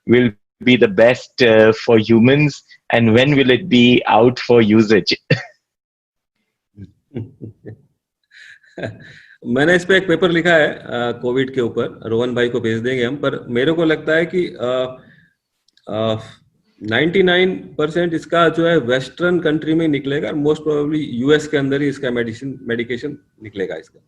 will be the best for humans, and when will it be out for usage? मैंने इस पे एक paper लिखा है Covid के ऊपर, रोहन भाई को भेज देंगे हम, पर मेरे को लगता है कि 99% इसका जो है वेस्टर्न कंट्री में निकलेगा, मोस्ट प्रोबेबली यूएस के अंदर ही इसका मेडिकेशन निकलेगा इसका।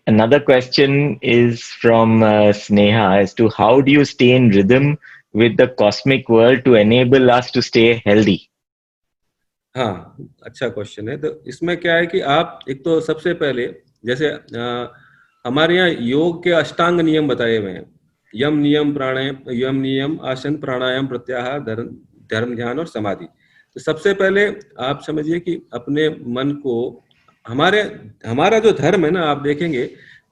Another question is from Sneha as to how do you stay in rhythm with the cosmic world to enable us to stay healthy? हाँ, अच्छा क्वेश्चन है। तो इसमें क्या है कि आप एक तो सबसे पहले जैसे हमारे यहाँ योग के अष्टांग नियम बताए हुए हैं, यम नियम प्राणायाम, यम नियम आसन प्राणायाम प्रत्याहार धर्म ध्यान और समाधि। तो सबसे पहले आप समझिए कि अपने मन को, हमारा जो धर्म है ना, आप देखेंगे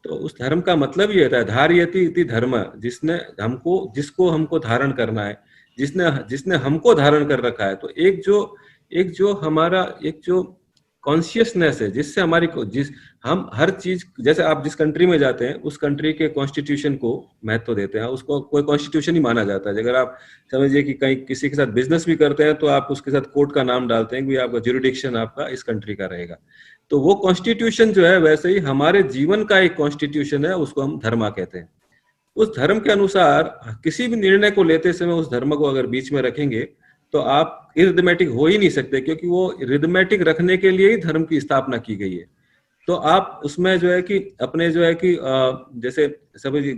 तो उस धर्म का मतलब ये होता है धार्यति इति धर्म, जिसको हमको धारण करना है, जिसने हमको धारण कर रखा है। तो एक जो कॉन्शियसनेस है, जिससे हम हर चीज, जैसे आप जिस कंट्री में जाते हैं उस कंट्री के कॉन्स्टिट्यूशन को महत्व देते हैं, उसको कोई कॉन्स्टिट्यूशन ही माना जाता है। अगर आप समझिए कि कहीं किसी के साथ बिजनेस भी करते हैं तो आप उसके साथ कोर्ट का नाम डालते हैं कि आपका ज्यूरिडिक्शन आपका इस कंट्री का रहेगा। तो वो कॉन्स्टिट्यूशन जो है, वैसे ही हमारे जीवन का एक कॉन्स्टिट्यूशन है, उसको हम धर्म कहते हैं। उस धर्म के अनुसार किसी भी निर्णय को लेते समय उस धर्म को अगर बीच में रखेंगे तो आप इरिथमेटिक हो ही नहीं सकते, क्योंकि वो रिथमेटिक रखने के लिए ही धर्म की स्थापना की गई है। तो आप उसमें जो है कि अपने जो है कि जैसे सभी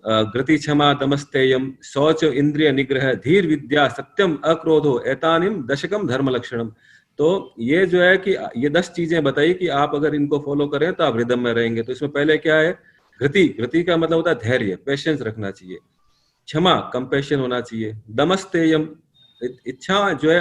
गति क्षमा दमस्तेयम शौच इंद्रिय निग्रह धीर विद्या सत्यम अक्रोधो एतानिम दशकम धर्म लक्षणम। तो ये जो है कि ये 10 चीजें बताई कि आप अगर इनको फॉलो करें तो आप रिदम में रहेंगे। तो इसमें पहले क्या है, गति का मतलब होता है धैर्य, पेशेंस रखना चाहिए। क्षमा, कंपैशन होना चाहिए। दमस्तेयम, इच्छा जो है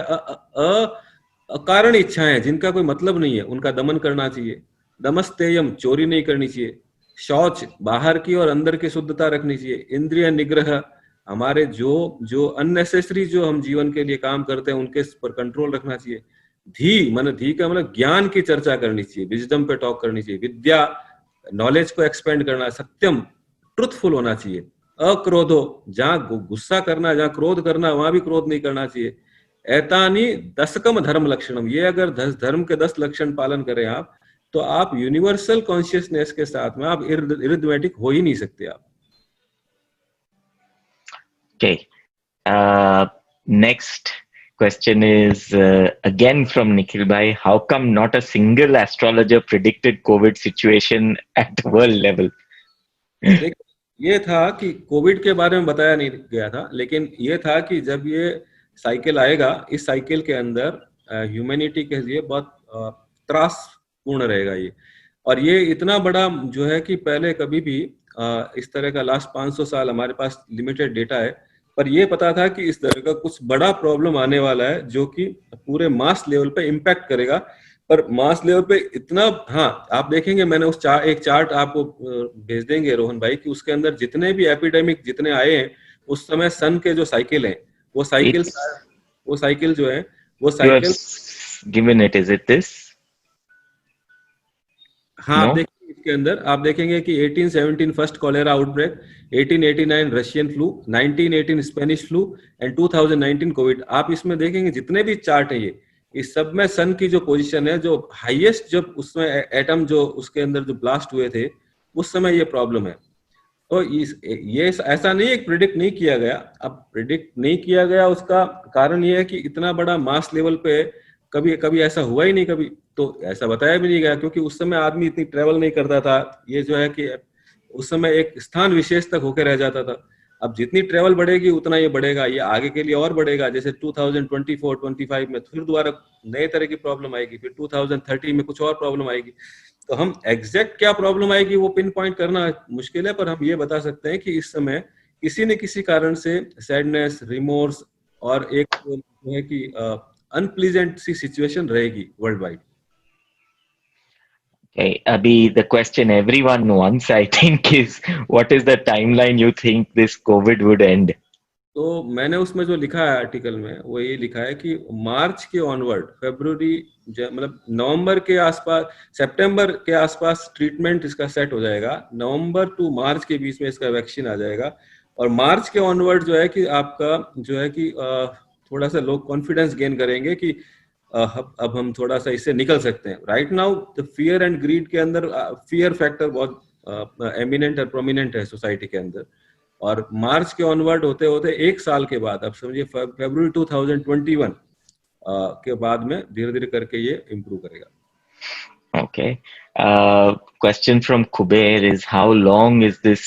अकारण इच्छाएं जिनका कोई मतलब नहीं है, उनका दमन करना चाहिए। दमस्तेयम, चोरी नहीं करनी चाहिए। शौच, बाहर की और अंदर की शुद्धता रखनी चाहिए। इंद्रिय निग्रह, हमारे जो अननेसेसरी जो हम जीवन के लिए काम करते हैं उनके पर कंट्रोल रखना चाहिए। धी का मतलब ज्ञान की चर्चा करनी चाहिए, विजडम पे टॉक करनी चाहिए। विद्या, नॉलेज को एक्सपेंड करना। सत्यम, ट्रुथफुल होना चाहिए। अक्रोधो, जहां गुस्सा करना, जहां क्रोध करना, वहां भी क्रोध नहीं करना चाहिए। एतानी दशकम धर्म लक्षणम, ये अगर धर्म के 10 लक्षण पालन करें आप, तो आप यूनिवर्सल कॉन्शियसनेस के साथ में आप इरिथमेटिक हो ही नहीं सकते आप। Okay. Next question is again from Nikhil Bhai. How come not a single astrologer predicted COVID situation at the world level? ये था कि कोविड के बारे में बताया नहीं गया था, लेकिन ये था कि जब ये साइकिल आएगा, इस साइकिल के अंदर ह्यूमैनिटी के लिए बहुत त्रासपूर्ण रहेगा ये। और ये इतना बड़ा जो है कि पहले कभी भी इस तरह का लास्ट 500 साल हमारे पास लिमिटेड डेटा है, पर ये पता था कि इस तरह का कुछ बड़ा प्रॉब्लम आने वाला है जो कि पूरे मास लेवल पे इम्पैक्ट करेगा। पर मास लेवल पे इतना, हाँ आप देखेंगे, मैंने एक चार्ट आपको भेज देंगे रोहन भाई, कि उसके अंदर जितने भी एपिडेमिक जितने आए हैं उस समय सन के जो साइकिल है, वो साइकिल जो है वो cycle given it, is it this? हाँ, no? देखिए इसके अंदर आप देखेंगे कि 1817 first cholera outbreak, 1889 Russian flu, 1918 Spanish flu and 2019 Covid. आप इसमें देखेंगे जितने भी चार्ट है, ये इस सब में सन की जो पोजीशन है, जो हाईएस्ट, जब उसमें एटम जो उसके अंदर जो ब्लास्ट हुए थे उस समय ये प्रॉब्लम है। तो ये ऐसा नहीं है, प्रिडिक्ट नहीं किया गया। अब प्रिडिक्ट नहीं किया गया, उसका कारण ये है कि इतना बड़ा मास लेवल पे कभी ऐसा हुआ ही नहीं कभी, तो ऐसा बताया भी नहीं गया, क्योंकि उस समय आदमी इतनी ट्रेवल नहीं करता था। ये जो है कि उस समय एक स्थान विशेष तक होकर रह जाता था। अब जितनी ट्रेवल बढ़ेगी उतना ये बढ़ेगा, ये आगे के लिए और बढ़ेगा। जैसे 2024-25 में फिर दोबारा नए तरह की प्रॉब्लम आएगी, फिर 2030 में कुछ और प्रॉब्लम आएगी। तो हम एग्जैक्ट क्या प्रॉब्लम आएगी वो पिन पॉइंट करना मुश्किल है, पर हम ये बता सकते हैं कि इस समय किसी न किसी कारण से सैडनेस, रिमोर्स और एक जो है कि अनप्लीजेंट सी सिचुएशन रहेगी world wide. Okay, Abhi, the question everyone wants, I think, is what is the timeline you think this COVID would end? तो मैंने उसमें जो लिखा है आर्टिकल में, वो ये लिखा है कि मार्च के ऑनवर्ड, फरवरी मतलब नवंबर के आसपास, सितंबर के आसपास ट्रीटमेंट इसका सेट हो जाएगा। नवंबर टू मार्च के बीच में इसका वैक्सीन आ जाएगा, और मार्च के ऑनवर्ड जो है कि आपका जो है कि थोड़ा सा लोग कॉन्फिडेंस गेन करेंगे कि अब हम थोड़ा सा इससे निकल सकते हैं. Right now the fear and greed के अंदर फियर फैक्टर बहुत एमिनेंट और प्रोमिनेंट है सोसाइटी के अंदर. और मार्च के ऑनवर्ड होते होते एक साल के बाद, अब समझिए फरवरी 2021 के बाद में धीरे धीरे करके ये इम्प्रूव करेगा. Okay. Question from Kuber is, how long is this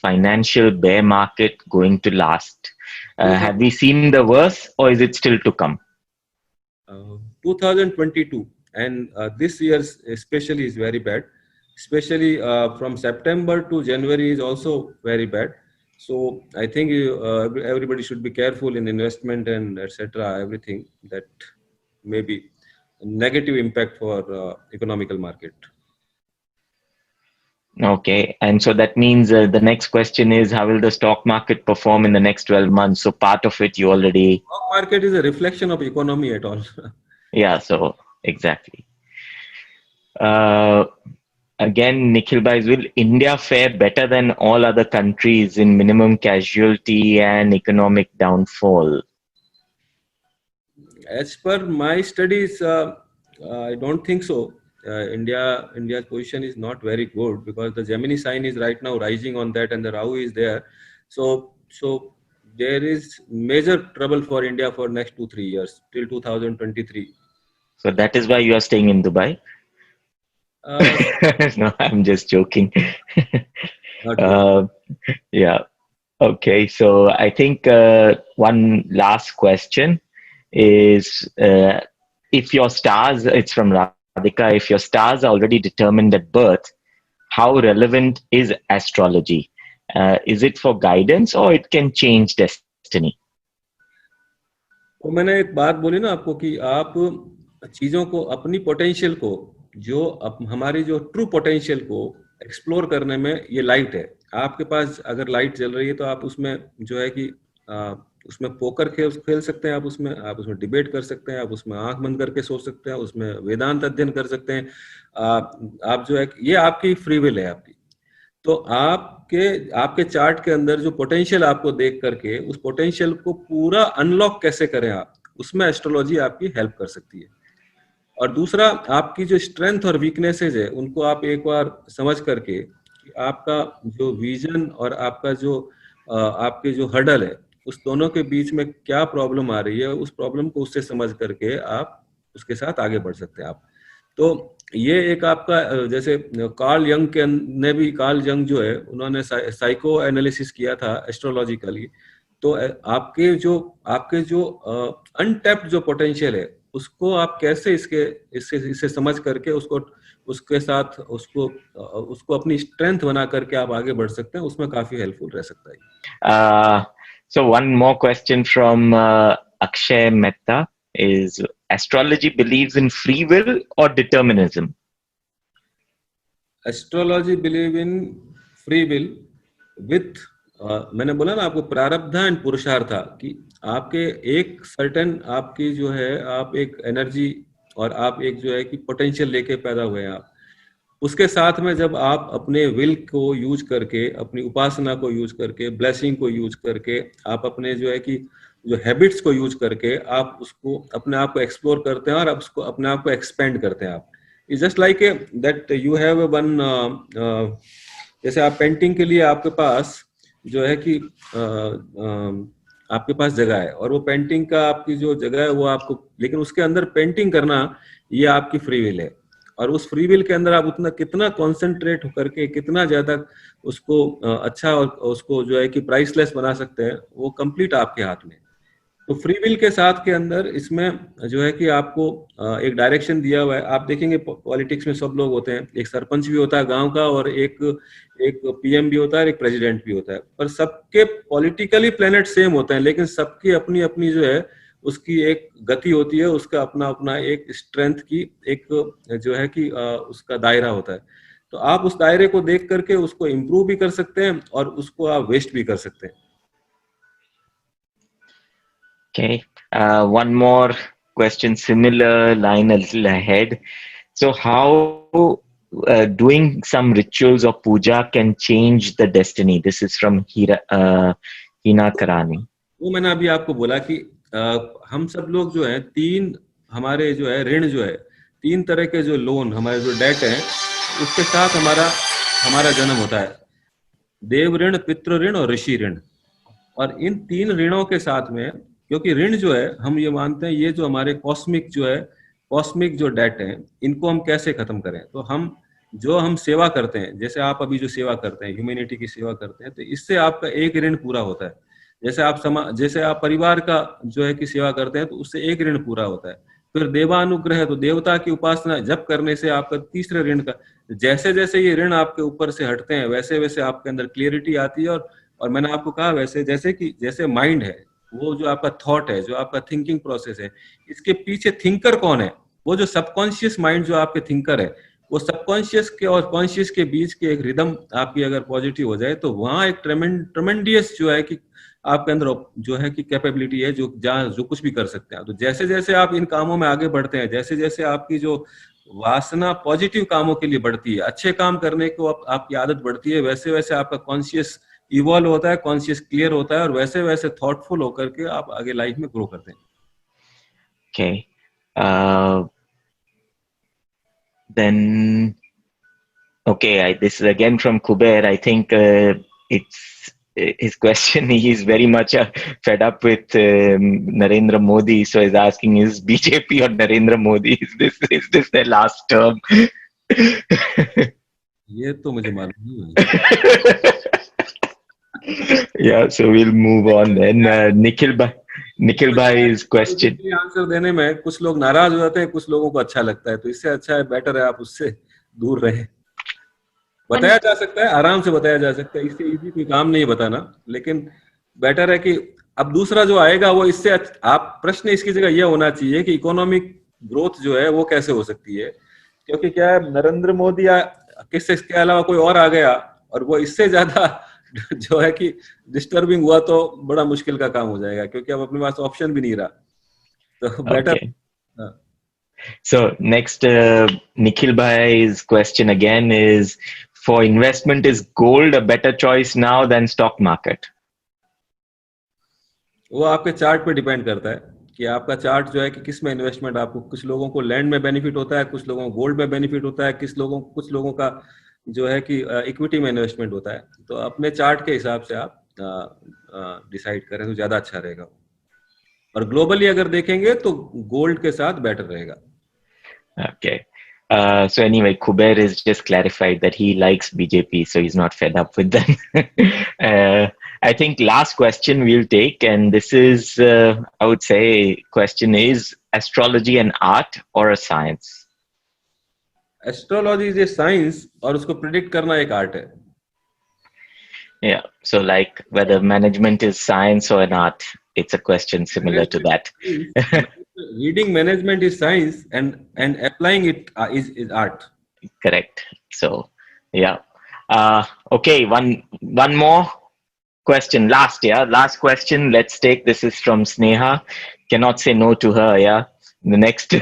financial bear market going to last? Have we seen the worst, or is it still to come? 2022 and this year especially is very bad. Especially from September to January is also very bad. So I think everybody should be careful in investment and etc. Everything that may be negative impact for economical market. Okay, and so that means the next question is, how will the stock market perform in the next 12 months? So part of it you already... Stock market is a reflection of economy at all. Yeah, so exactly. Again, Nikhil bhai, will India fare better than all other countries in minimum casualty and economic downfall? As per my studies, I don't think so. India's position is not very good because the Gemini sign is right now rising on that, and the Rahu is there. So there is major trouble for India for next 2-3 years till 2023. So that is why you are staying in Dubai? No, I'm just joking. Yeah. Okay. So I think one last question is, if your stars, it's from Radhika, if your stars are already determined at birth, how relevant is astrology? Is it for guidance, or it can change destiny? तो मैंने एक बात बोली ना आपको कि आप चीजों को, अपनी पोटेंशियल को, जो हमारी जो ट्रू पोटेंशियल को एक्सप्लोर करने में ये लाइट है. आपके पास अगर लाइट जल रही है तो आप उसमें जो है कि उसमें पोकर खेल सकते हैं, आप उसमें डिबेट कर सकते हैं, आप उसमें आंख बंद करके सोच सकते हैं, उसमें वेदांत अध्ययन कर सकते हैं. आप जो है, ये आपकी फ्री विल है आपकी. तो आपके चार्ट के अंदर जो पोटेंशियल आपको देख करके उस पोटेंशियल को पूरा अनलॉक कैसे करें आप, उसमें एस्ट्रोलॉजी आपकी हेल्प कर सकती है. और दूसरा, आपकी जो स्ट्रेंथ और वीकनेसेस है उनको आप एक बार समझ करके आपका जो विजन और आपका जो आपके जो हर्डल है, उस दोनों के बीच में क्या प्रॉब्लम आ रही है, उस प्रॉब्लम को उससे समझ करके आप उसके साथ आगे बढ़ सकते हैं आप. तो ये एक आपका, जैसे कार्ल यंग जो है, उन्होंने साइको एनालिसिस किया था एस्ट्रोलॉजिकली. तो आपके जो अनटैप्ड जो पोटेंशियल है उसको आप कैसे इससे समझ करके उसके साथ उसको अपनी स्ट्रेंथ बना करके आप आगे बढ़ सकते हैं, उसमें काफी हेल्पफुल रह सकता है. So one more question from Akshay Mehta is, astrology believes in free will or determinism? Astrology believe in free will with मैंने बोला ना आपको, प्रारब्ध एंड पुरुषार्थ, कि आपके एक सर्टेन आपकी जो है, आप एक एनर्जी और आप एक जो है कि पोटेंशियल लेके पैदा हुए हैं आप. उसके साथ में जब आप अपने विल को यूज करके, अपनी उपासना को यूज करके, ब्लेसिंग को यूज करके, आप अपने जो है कि जो हैबिट्स को यूज करके आप उसको अपने आप को एक्सप्लोर करते हैं और आप उसको अपने आप को एक्सपेंड करते हैं. आप it's just like that you have one, जैसे आप पेंटिंग के लिए आपके पास जो है कि आपके पास जगह है और वो पेंटिंग का आपकी जो जगह है वो आपको, लेकिन उसके अंदर पेंटिंग करना ये आपकी फ्री विल है. और उस फ्री विल के अंदर आप उतना कितना कॉन्सेंट्रेट करके कितना ज्यादा उसको अच्छा और उसको जो है कि प्राइसलेस बना सकते हैं, वो कंप्लीट आपके हाथ में. तो फ्री विल के साथ के अंदर इसमें जो है कि आपको एक डायरेक्शन दिया हुआ है. आप देखेंगे पॉलिटिक्स में सब लोग होते हैं, एक सरपंच भी होता है गांव का, और एक पीएम भी होता है, एक प्रेसिडेंट भी होता है, पर सबके पॉलिटिकली प्लेनेट सेम होते हैं, लेकिन सबकी अपनी अपनी जो है उसकी एक गति होती है, उसका अपना अपना एक स्ट्रेंथ की एक जो है कि उसका दायरा होता है. तो आप उस दायरे को देख करके उसको इम्प्रूव भी कर सकते हैं और उसको आप वेस्ट भी कर सकते हैं. Okay, one more question, similar line a little ahead. So how doing some rituals or puja can change the destiny? This is from Hina Karani. वो मैंने अभी आपको बोला कि हम सब लोग जो है 3 हमारे जो है ऋण जो है, 3 तरह के जो लोन, हमारे जो डेट है, उसके साथ हमारा हमारा जन्म होता है। देव ऋण, पितृ ऋण और ऋषि ऋण। और इन 3 ऋणों के साथ में, क्योंकि ऋण जो है हम ये मानते हैं ये जो हमारे कॉस्मिक जो है, कॉस्मिक जो डेट है, इनको हम कैसे खत्म करें। तो हम सेवा करते हैं, जैसे आप अभी जो सेवा करते हैं, ह्यूमैनिटी की सेवा करते हैं, तो इससे आपका एक ऋण पूरा होता है। जैसे आप परिवार का जो है कि सेवा करते हैं, तो उससे एक ऋण पूरा होता है। फिर देवानुग्रह है, तो देवता की उपासना जप करने से आपका तीसरे ऋण का, जैसे जैसे ये ऋण आपके ऊपर से हटते हैं, वैसे वैसे आपके अंदर क्लियरिटी आती है। और मैंने आपको कहा वैसे, जैसे माइंड है, वो जो आपका थॉट है, जो आपका थिंकिंग प्रोसेस है, इसके पीछे थिंकर कौन है? वो जो सबकॉन्शियस माइंड जो आपके थिंकर है, वो सबकॉन्शियस के और कॉन्शियस के बीच की एक रिदम आपकी अगर पॉजिटिव हो जाए, तो वहां एक ट्रेमेंडियस जो है कि आपके अंदर जो है कि कैपेबिलिटी है, जो कुछ भी कर सकते हैं। तो जैसे जैसे आप इन कामों में आगे बढ़ते हैं, जैसे जैसे आपकी जो वासना पॉजिटिव कामों के लिए बढ़ती है, अच्छे काम करने को आपकी आदत बढ़ती है, वैसे वैसे आपका कॉन्शियस इवॉल्व होता है, कॉन्शियस क्लियर होता है, और वैसे वैसे थॉटफुल होकर के आप आगे लाइफ में ग्रो करते हैं। Okay. Then, okay, this is again from Kuber. I think it's his question. He's very much fed up with Narendra Modi, so he's asking: is BJP or Narendra Modi? Is this their last term? ये तो मुझे मालूम नहीं। Yeah, so we'll move on then. Nikhil Bhai's question. Answer देने में कुछ लोग नाराज हो जाते हैं, कुछ लोगों को अच्छा लगता है, तो इससे अच्छा है, बेटर है आप उससे दूर रहें। बताया जा सकता है, आराम से बताया जा सकता है, इससे इजी कोई काम नहीं बताना, लेकिन बेटर है कि अब दूसरा जो आएगा वो इससे आप प्रश्न इसकी जगह यह होना चाहिए कि इकोनॉमिक ग्रोथ जो है वो कैसे हो सकती है। क्योंकि क्या है, नरेंद्र मोदी या किससे इसके अलावा कोई और आ गया और वो इससे ज्यादा जो है कि डिस्टर्बिंग हुआ, तो बड़ा मुश्किल का काम हो जाएगा, क्योंकि अब अपने पास ऑप्शन भी नहीं रहा, तो better. So next, Nikhil Bhai's question again is: for investment, is gold a better choice now than stock market? वो आपके चार्ट पे डिपेंड करता है कि आपका चार्ट जो है कि किस में इन्वेस्टमेंट आपको, कुछ लोगों को लैंड में बेनिफिट होता है, कुछ लोगों को गोल्ड में बेनिफिट होता है, कुछ लोगों का जो है कि इक्विटी में इन्वेस्टमेंट होता है। तो अपने चार्ट के हिसाब से आप डिसाइड करें तो ज्यादा अच्छा रहेगा। और ग्लोबली अगर देखेंगे तो गोल्ड के साथ बेटर रहेगा। Okay. So anyway, Kuber is just clarified that he likes BJP, so he's not fed up with them. I think last question we'll take, and this is, I would say, question is: astrology an art or a science? Astrology is a science, और उसको predict करना एक art है। Yeah. So like whether management is science or an art, it's a question similar to that. Reading management is science, and applying it is art. Correct. So yeah. Okay, one more question. Last question. Let's take, this is from Sneha. Cannot say no to her. Yeah. The next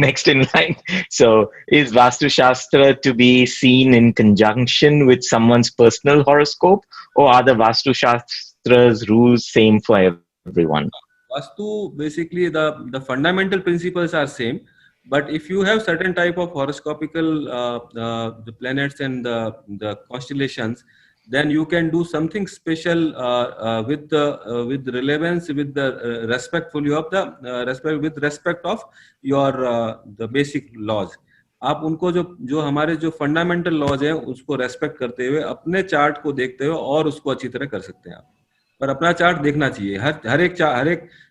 next in line. So, is Vastu Shastra to be seen in conjunction with someone's personal horoscope, or are the Vastu Shastra's rules same for everyone? Vastu, basically the fundamental principles are same, but if you have certain type of horoscopical the planets and the constellations, then you can do something special with relevance, with the respectfully of the respect of your the basic laws. आप उनको जो हमारे जो fundamental laws हैं उसको respect करते हुए अपने चार्ट को देखते हुए और उसको अच्छी तरह कर सकते हैं आप। पर अपना चार्ट देखना चाहिए, हर एक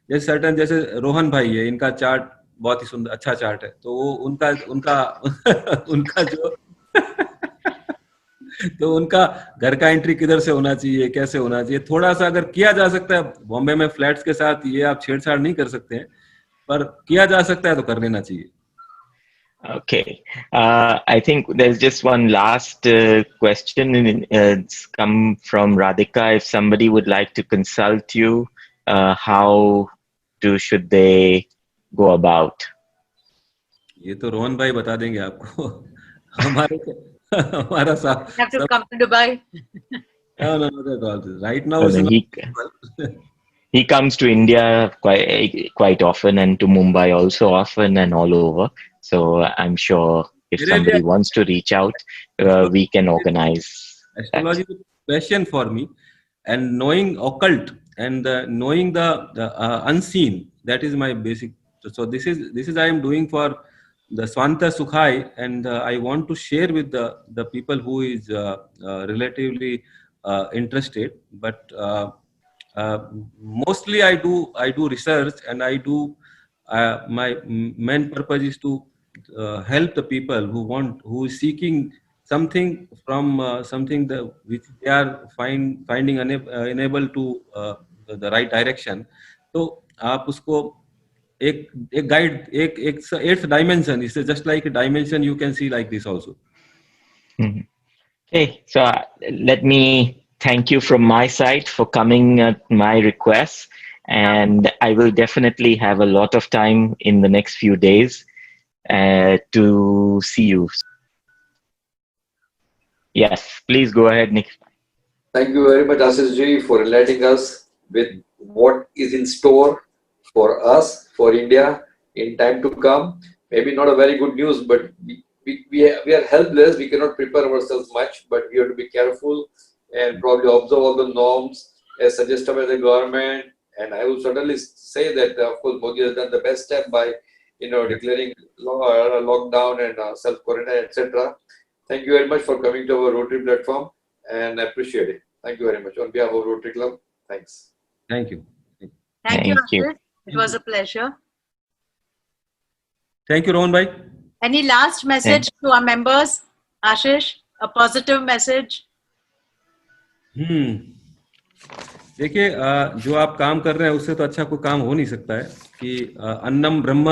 जैसे सर्टन, जैसे रोहन भाई है, इनका चार्ट बहुत ही सुंदर अच्छा चार्ट है, तो वो उनका उनका जो तो उनका घर का एंट्री किधर से होना चाहिए, कैसे होना चाहिए, थोड़ा सा अगर किया जा सकता है। बॉम्बे में फ्लैट्स के साथ ये आप छेड़छाड़ नहीं कर सकते हैं, पर किया जा सकता है तो कर लेना चाहिए। Okay. I think there's just one last question. It's come from Radhika. If somebody would like to consult you, how should they go about? ये तो रोहन भाई बता देंगे आपको। हमारा साथ have to come to Dubai. No, right now he comes to India quite often, and to Mumbai also often, and all over. So I'm sure if मेरे somebody लिए wants to reach out, we can organize that. astrology is a passion for me, and knowing occult and knowing the unseen, that is my basic. So this is I am doing for the Swanta Sukhai, and I want to share with the people who is relatively interested. But uh, mostly I do research, and my main purpose is to help the people who is seeking something from something which they are finding unable to the right direction. तो आप उसको एक एक guide एक eighth dimension is just like dimension you can see like this also. Mhm. Okay, so let me thank you from my side for coming at my request, and I will definitely have a lot of time in the next few days to see you. Yes, please go ahead, Nick. Thank you very much, Ashish ji, for enlightening us with what is in store for us, for India, in time to come. Maybe not a very good news, but we are helpless. We cannot prepare ourselves much, but we have to be careful and probably observe all the norms as suggested by the government. And I will certainly say that, of course, Modi has done the best step by, declaring lockdown and self-quarantine, etc. Thank you very much for coming to our Rotary platform, and I appreciate it. Thank you very much. On behalf of Rotary Club, thanks. Thank you. Thank you, Thank you. Ashish. It was a pleasure. Thank you, Rohan bhai. Any last message to our members, Ashish? A positive message? देखिए, जो आप काम कर रहे हैं उससे तो अच्छा कोई काम हो नहीं सकता है कि अन्नम ब्रह्म,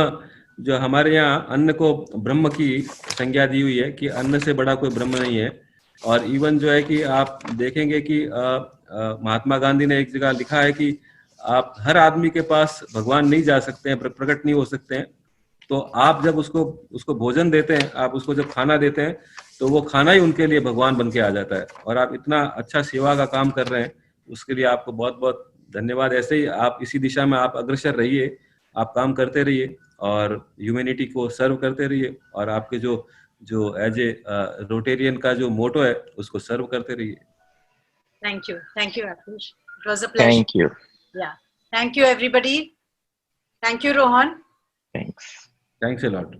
जो हमारे यहाँ अन्न को ब्रह्म की संज्ञा दी हुई है कि अन्न से बड़ा कोई ब्रह्म नहीं है. और इवन जो है कि आप देखेंगे कि महात्मा गांधी ने एक जगह लिखा है कि आप हर आदमी के पास भगवान नहीं जा सकते हैं, प्रकट नहीं हो सकते हैं. तो आप जब उसको भोजन देते हैं, आप उसको जब खाना देते हैं, तो वो खाना ही उनके लिए भगवान बन के आ जाता है. और आप इतना अच्छा सेवा का काम कर रहे हैं, उसके लिए आपको बहुत बहुत धन्यवाद. ऐसे ही आप इसी दिशा में आप अग्रसर रहिए, आप काम करते रहिए और ह्यूमैनिटी को सर्व करते रहिए, और आपके जो एज ए रोटेरियन का जो मोटो है उसको सर्व करते रहिए. Thank you, Ashish. It was a pleasure. Thank you. Yeah. Thank you, everybody. Thank you, Rohan. Thanks a lot.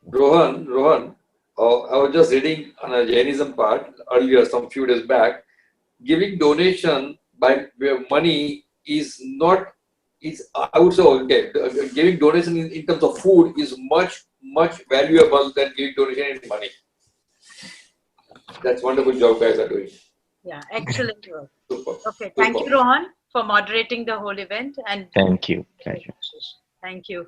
Rohan, I was just reading on a Jainism part earlier, some few days back. Giving donation by money is I would say, okay, giving donation in terms of food is much valuable than giving donation in money. That's wonderful job guys are doing. Yeah, excellent work. Super. Okay, thank you, Rohan, for moderating the whole event. And Thank you. Pleasure. Thank you.